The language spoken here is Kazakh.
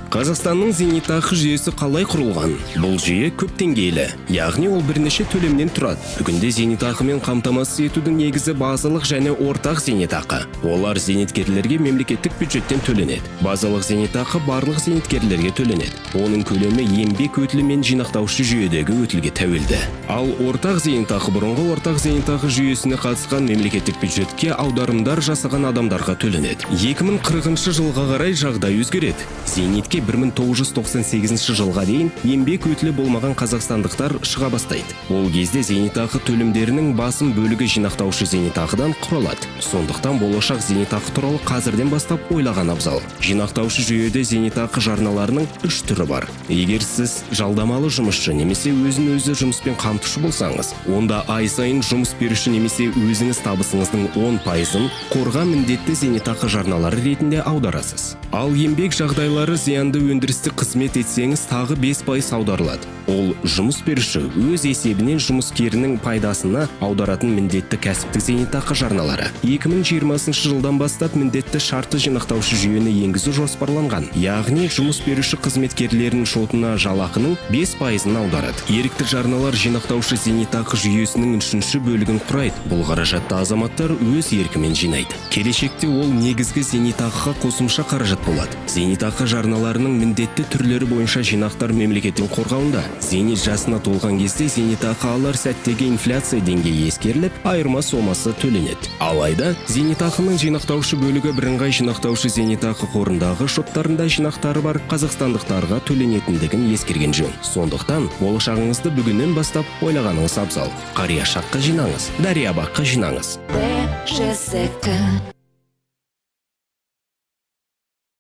Қазақстанның зейнетақы жүйесі қалай құрылған? Бұл жүйе көп деңгейлі, яғни ол бірнеше төлемнен тұрады. Бүгінде зейнетақымен қамтамасыз етудің негізі базалық және ортақ зейнетақы. Олар зейнеткерлерге мемлекеттік бюджеттен төленеді. Базалық зейнетақы барлық зейнеткерлерге төленеді. Оның көлемі еңбек өтілі мен жинақтаушы жүйедегі өтілге тәуелді. Ал ортақ зейнетақы бұрынғы ортақ зейнетақы жүйесіне қатысқан мемлекеттік бюджетке аударымдар жасаған адамдарға төленеді. 2040 жылға қарай жағдай өзгереді. Зейнетке 1998 жылға дейін еңбек өтілі болмаған қазақстандықтар шыға бастайды. Ол кезде зейнетақы төлемдерінің басым бөлігі жинақтаушы зейнетақыдан құралады. Сондықтан болашақ зейнетақы туралы қазірден бастап ойлаған абзал. Жинақтаушы жүйеде зейнетақы жарналарының 3 түрі бар. Егер сіз жалдамалы жұмысшы немесе өзін-өзі жұмыспен қамтушы болсаңыз, онда ай сайын жұмыс беруші немесе өзіңіз табысыңыздың 10%-ын қорға міндетті зейнетақы жарналары ретінде аударасыз. Ал еңбек жағдайлары зиянды өндірісті қызмет етсеңіз тағы 5% аударылады. Ол жұмыс беруші өз есебінен жұмыскерінің пайдасына аударатын міндетті кәсіптік зейнетақы жарналары. 2020 жылдан бастап міндетті шартты жинақтаушы жүйені енгізу жоспарланған. Яғни жұмыс беруші қызметкерлерінің шотына жалақының 5%-ын аударады. Ерікті жарналар жинақтаушы зейнетақы жүйесінің 3-ші бөлігін құрайды. Бұл қаражатты азаматтар өз еркімен жинайды. Келешекте ол негізгі зейнетақыға қосымша қаражат болады. Зейнетақы жарналарының міндетті түрлері бойынша жинақтар мемлекеттің қорғауында. Зейнет жасына толған кезде зейнетақы алар сәттегі инфляция деңгейі ескеріліп, айырма сомасы төленеді. Алайда зейнетақының жинақтаушы бөлігі бірыңғай жинақтаушы зейнетақы қорындағы шоттарында жинақтары бар қазақстандықтарға төленетіндігін ескерген жөн. Сондықтан болашағыңызды бүгіннен бастап ойлағаныңыз абзал. Қария шаққа жинаңыз, дария баққа жинаңыз.